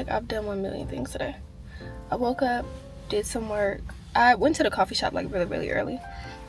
like I've done 1 million things today. I woke up, did some work. I went to the coffee shop like really, really early.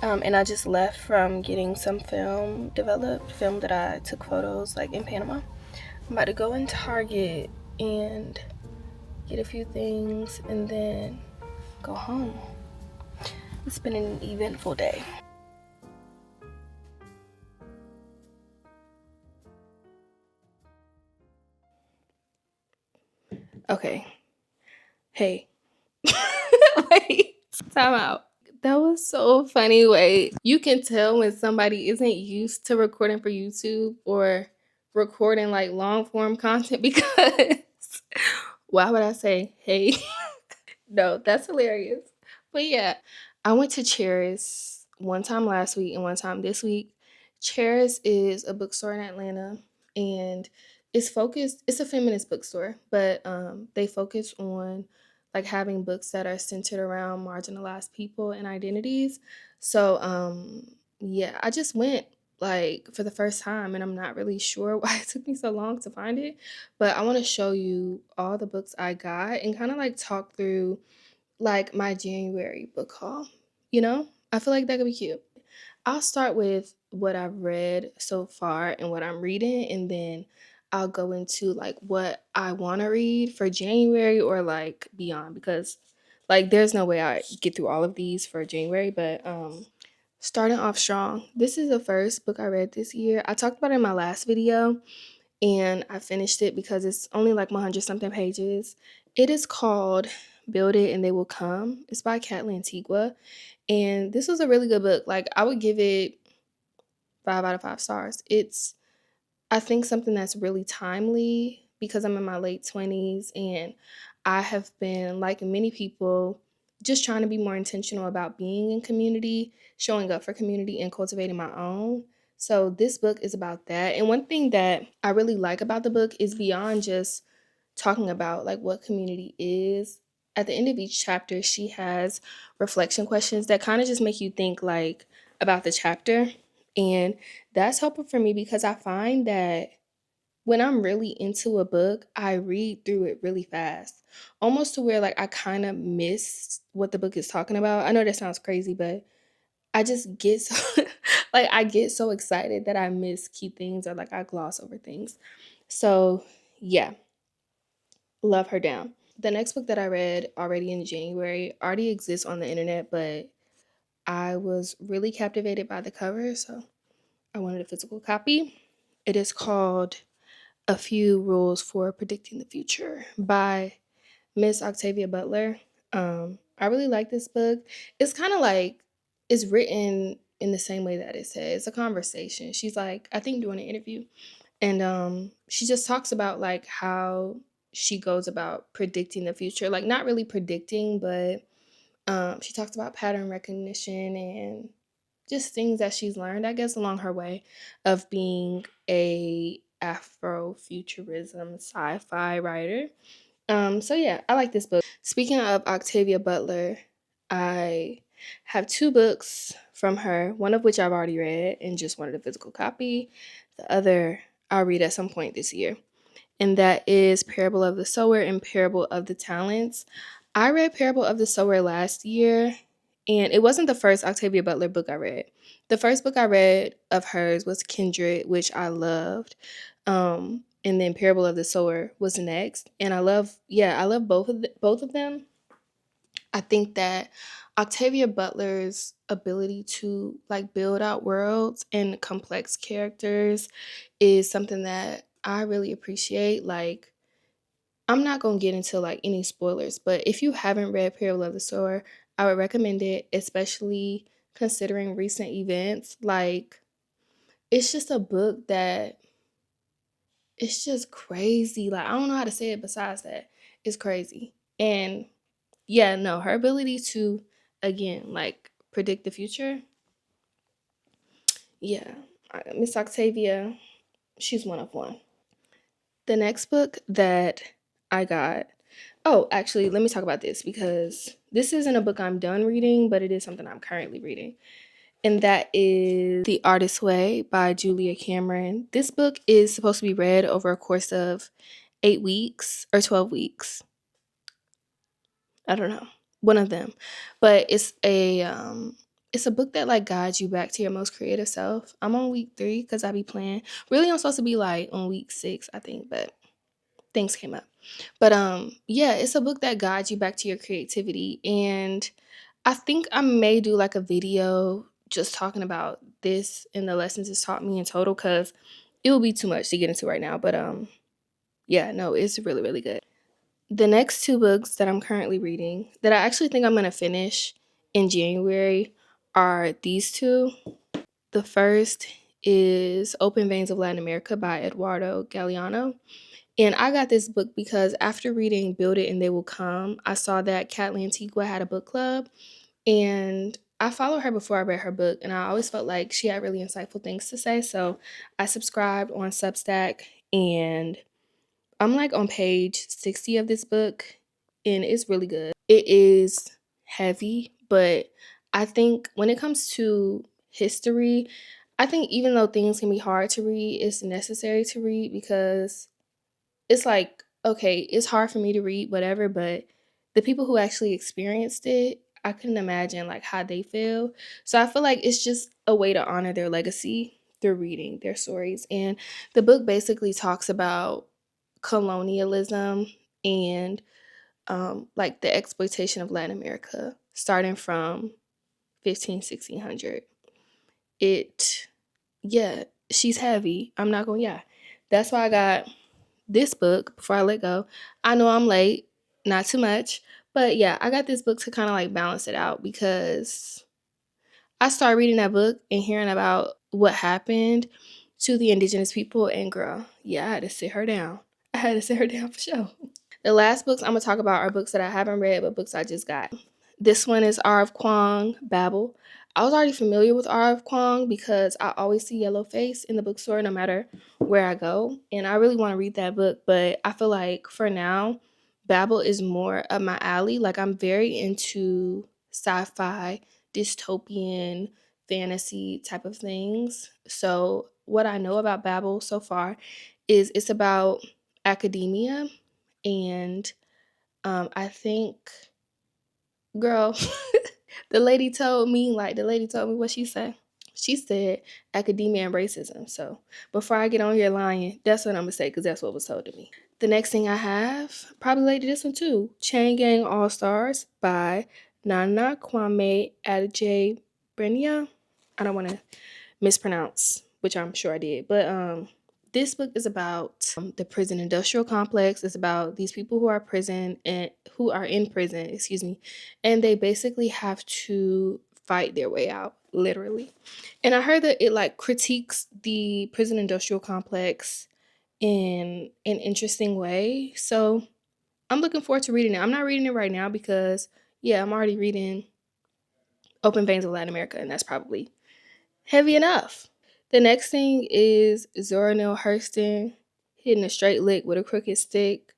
And I just left from getting some film developed, film that I took photos like in Panama. I'm about to go in Target and get a few things and then go home. It's been an eventful day. Okay. Hey. Wait. Time out. That was so funny. Wait. You can tell when somebody isn't used to recording for YouTube or recording like long form content because why would I say hey? No, that's hilarious. But yeah, I went to Charis one time last week and one time this week. Charis is a bookstore in Atlanta and it's a feminist bookstore, but they focus on like having books that are centered around marginalized people and identities. So yeah, I just went like for the first time and I'm not really sure why it took me so long to find it, but I want to show you all the books I got and kind of like talk through like my January book haul. You know, I feel like that could be cute. I'll start with what I've read so far and what I'm reading, and then I'll go into like what I want to read for January or like beyond because like there's no way I get through all of these for January, but starting off strong. This is the first book I read this year. I talked about it in my last video and I finished it because it's only like 100 something pages. It is called Build It and They Will Come. It's by Lantigua. And this was a really good book. Like I would give it 5 out of 5 stars. It's I think something that's really timely because I'm in my late 20s and I have been like many people just trying to be more intentional about being in community, showing up for community and cultivating my own. So this book is about that. And one thing that I really like about the book is beyond just talking about like what community is. At the end of each chapter, she has reflection questions that kind of just make you think like about the chapter. And that's helpful for me because I find that when I'm really into a book, I read through it really fast, almost to where like I kind of miss what the book is talking about. I know that sounds crazy, but I just get so like I get so excited that I miss key things or like I gloss over things. So, yeah, love her down. The next book that I read already in January already exists on the internet, but I was really captivated by the cover, so I wanted a physical copy. It is called A Few Rules for Predicting the Future by Miss Octavia Butler. I really like this book. It's kind of like it's written in the same way that it says. It's a conversation. She's like, I think doing an interview. And she just talks about like how she goes about predicting the future. Like not really predicting, but she talks about pattern recognition and just things that she's learned, I guess, along her way of being a Afrofuturism sci-fi writer. So yeah, I like this book. Speaking of Octavia Butler, I have 2 books from her, one of which I've already read and just wanted a physical copy. The other I'll read at some point this year. And that is Parable of the Sower and Parable of the Talents. I read Parable of the Sower last year, and it wasn't the first Octavia Butler book I read. The first book I read of hers was Kindred, which I loved. And then Parable of the Sower was next. And I love both of them. I think that Octavia Butler's ability to like build out worlds and complex characters is something that I really appreciate. Like I'm not going to get into like any spoilers, but if you haven't read Parable of the Sower, I would recommend it, especially considering recent events. Like it's just a book that it's just crazy. Like I don't know how to say it besides that. It's crazy. And yeah, no, her ability to again like predict the future. Yeah, Miss Octavia, she's one of one. The next book that I got. Oh, actually, let me talk about this because this isn't a book I'm done reading, but it is something I'm currently reading. And that is The Artist's Way by Julia Cameron. This book is supposed to be read over a course of 8 weeks or 12 weeks. I don't know, one of them. But it's a book that like guides you back to your most creative self. I'm on week 3 because I be playing. Really, I'm supposed to be like on week 6, I think, but things came up. But yeah, it's a book that guides you back to your creativity. And I think I may do like a video just talking about this and the lessons it's taught me in total, because it will be too much to get into right now. But yeah, no, it's really, really good. The next 2 books that I'm currently reading that I actually think I'm gonna finish in January are these 2. The first is Open Veins of Latin America by Eduardo Galeano. And I got this book because after reading Build It and They Will Come, I saw that Kat Lantigua had a book club. And I followed her before I read her book, and I always felt like she had really insightful things to say. So I subscribed on Substack, and I'm like on page 60 of this book, and it's really good. It is heavy, but I think when it comes to history, I think even though things can be hard to read, it's necessary to read, because it's like, okay, it's hard for me to read whatever, but the people who actually experienced it, I couldn't imagine like how they feel. So I feel like it's just a way to honor their legacy through reading their stories. And the book basically talks about colonialism and like the exploitation of Latin America starting from 1600. It, yeah, she's heavy. I'm not going, yeah. That's why I got this book before I let go. I know I'm late, not too much, but yeah, I got this book to kind of like balance it out, because I started reading that book and hearing about what happened to the indigenous people, and girl, yeah, I had to sit her down. I had to sit her down for sure. The last books I'm gonna talk about are books that I haven't read, but books I just got. This one is R of Kwang, Babel. I was already familiar with R of Kwang because I always see yellow face in the bookstore no matter where I go. And I really want to read that book, but I feel like for now, Babel is more up my alley. Like I'm very into sci-fi, dystopian, fantasy type of things. So what I know about Babel so far is it's about academia, and I think, girl, the lady told me what she said. She said academia and racism. So before I get on here lying, that's what I'm gonna say, because that's what was told to me. The next thing I have, probably later this one too, Chain Gang All Stars by Nana Kwame Adjei-Brenyah. I don't want to mispronounce, which I'm sure I did. But this book is about the prison industrial complex. It's about these people who are in prison, excuse me, and they basically have to fight their way out, literally. And I heard that it like critiques the prison industrial complex in an interesting way. So I'm looking forward to reading it. I'm not reading it right now because, yeah, I'm already reading Open Veins of Latin America, and that's probably heavy enough. The next thing is Zora Neale Hurston, Hitting a Straight Lick with a Crooked Stick.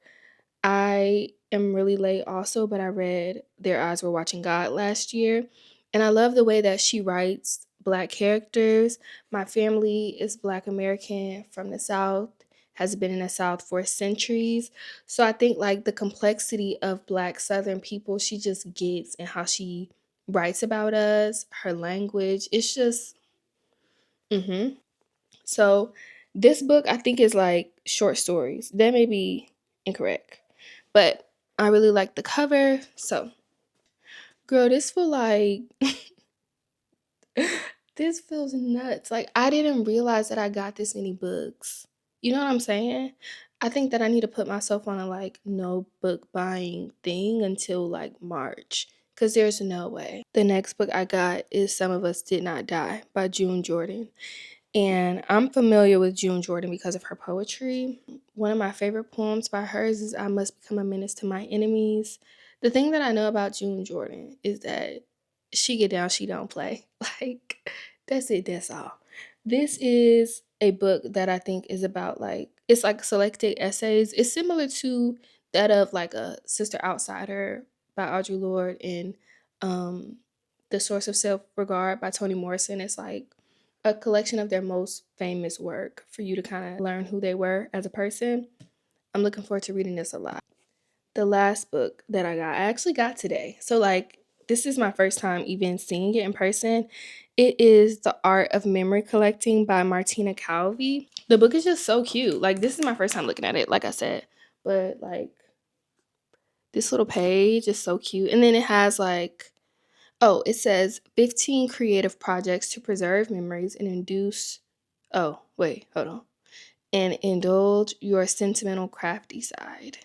I am really late also, but I read Their Eyes Were Watching God last year. And I love the way that she writes Black characters. My family is Black American from the South, has been in the South for centuries. So I think like the complexity of Black Southern people, she just gets, and how she writes about us, her language. It's just, mm-hmm. So this book I think is like short stories. That may be incorrect, but I really like the cover. So, girl, this feel like this feels nuts. Like I didn't realize that I got this many books. You know what I'm saying? I think that I need to put myself on a like no book buying thing until like March, cuz there's no way. The next book I got is Some of Us Did Not Die by June Jordan. And I'm familiar with June Jordan because of her poetry. One of my favorite poems by hers is I Must Become a Menace to My Enemies. The thing that I know about June Jordan is that she get down, she don't play. Like, that's it, that's all. This is a book that I think is about like, it's like selected essays. It's similar to that of like a Sister Outsider by Audre Lorde, and um, The Source of Self-Regard by Toni Morrison. It's like a collection of their most famous work for you to kind of learn who they were as a person. I'm looking forward to reading this a lot. The last book that I actually got today. So like this is my first time even seeing it in person. It is The Art of Memory Collecting by Martina Calvi. The book is just so cute. Like this is my first time looking at it, like I said. But like this little page is so cute. And then it has like, oh, it says 15 creative projects to preserve memories and induce, oh, wait, hold on. And indulge your sentimental crafty side.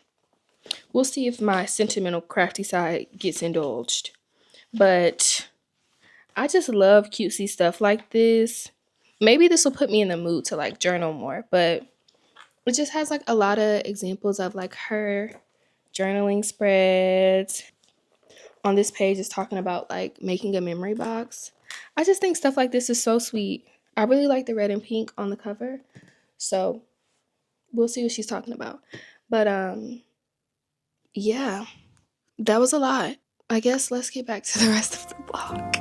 We'll see if my sentimental crafty side gets indulged. But I just love cutesy stuff like this. Maybe this will put me in the mood to like journal more, but it just has like a lot of examples of like her journaling spreads. On this page is talking about like making a memory box. I just think stuff like this is so sweet. I really like the red and pink on the cover. So we'll see what she's talking about. But yeah, that was a lot. I guess let's get back to the rest of the vlog.